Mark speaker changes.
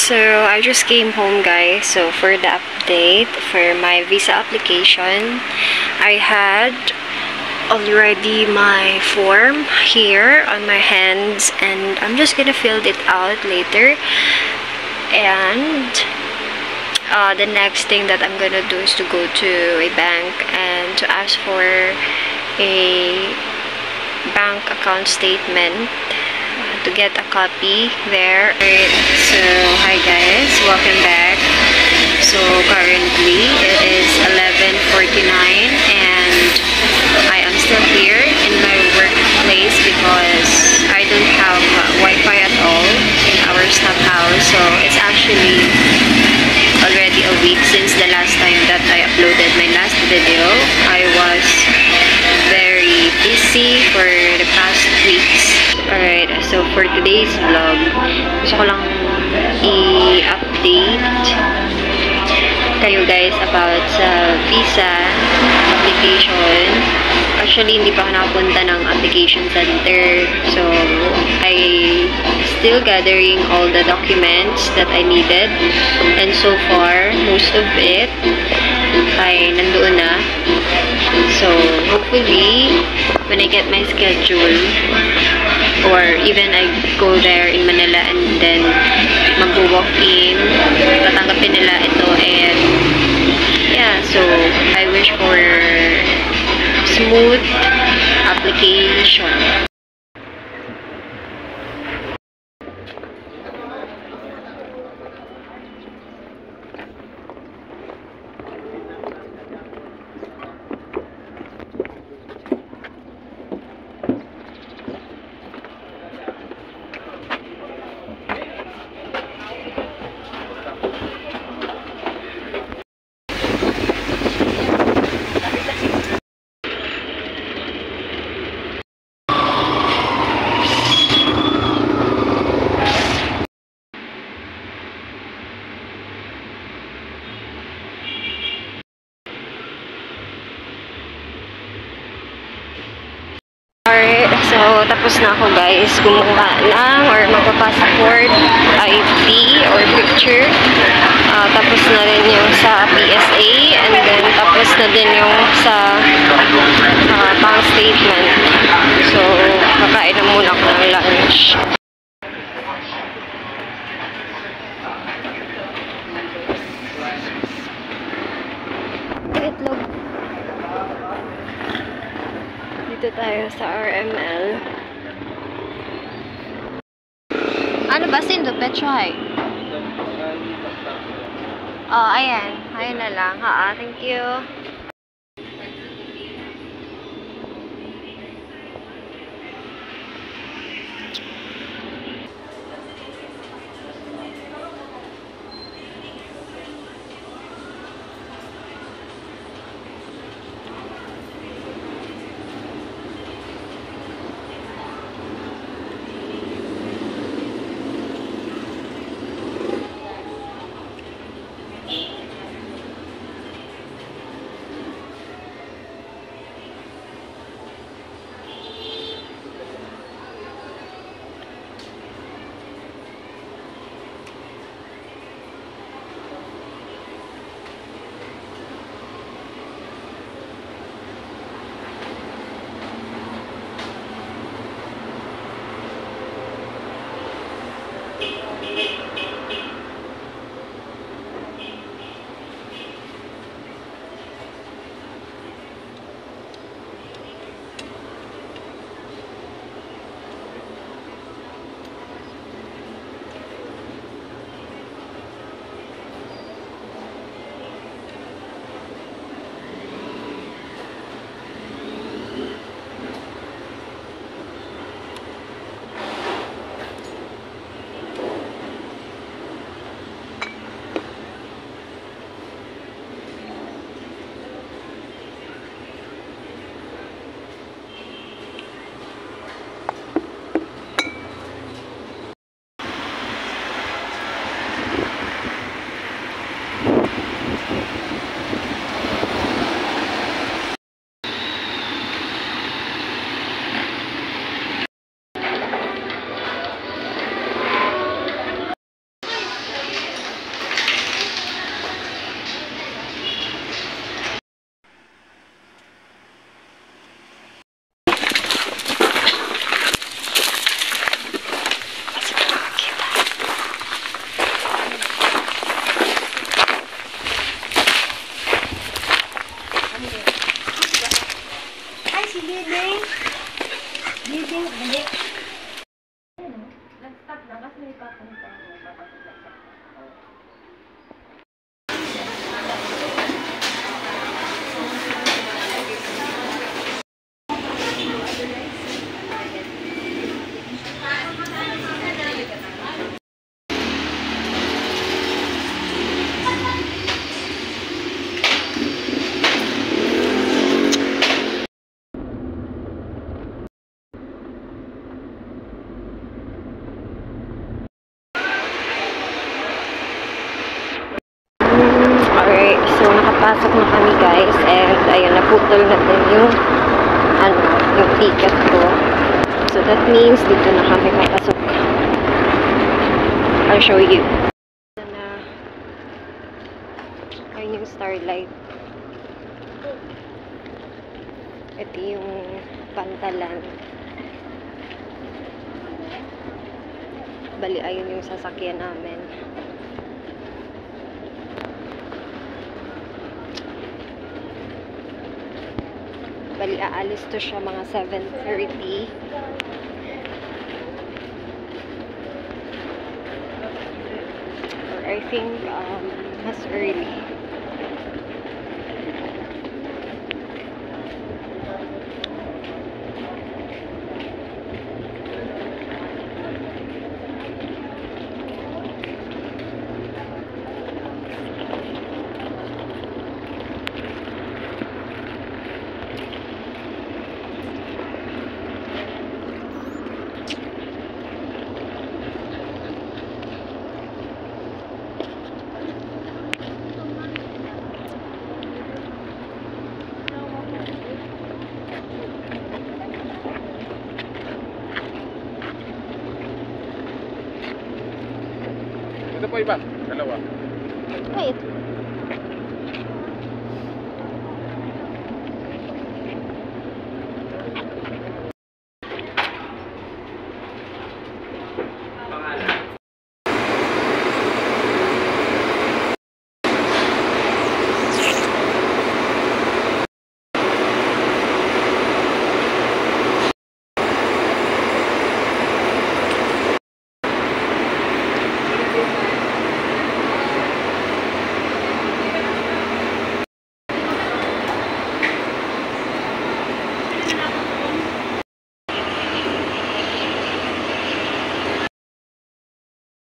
Speaker 1: So, I just came home, guys. So, for the update for my visa application, I had already my form here on my hands, and I'm just gonna fill it out later. And the next thing that I'm gonna do is to go to a bank and to ask for a bank account statement, to get a copy there. Right, so hi guys, welcome back. So currently it is 11:49 and I am still here in my workplace because I don't have Wi-Fi at all in our staff house. So it's actually already a week since the last time that I uploaded my last video. I was very busy for the past weeks. Alright, so for today's vlog, gusto ko lang i-update kayo guys about sa visa application. Actually, hindi pa ako nakapunta ng application center. So, I still gathering all the documents that I needed. And so far, most of it ay nandoon na. So, hopefully, when I get my schedule, or even I go there in Manila and then mag-walk-in, tatanggapin nila ito, and yeah, so I wish for smooth application. Alright, so tapos na ako guys kumuha ng or magpa-passport ID or picture. Tapos na rin yung sa PSA, and then tapos na din yung sa bank statement. So, kakain na muna ako ng lunch. Itlog. Dito tayo sa RML. Ano ba? Sindo? Petroy? Oh, ayan. Ayan na lang. Thank you. Alright, so nakapasok na kami guys, and ayun, naputol na din yung yung ticket ko. So that means dito na kami papasok. I'll show you. Ayun yung Starlight. Ito yung Pantalan. Bali, ayun yung sasakyan namin. Bali, aalis to siya mga 7:30. Or I think, mas early.
Speaker 2: Ito po iba, dalawa.
Speaker 1: Wait.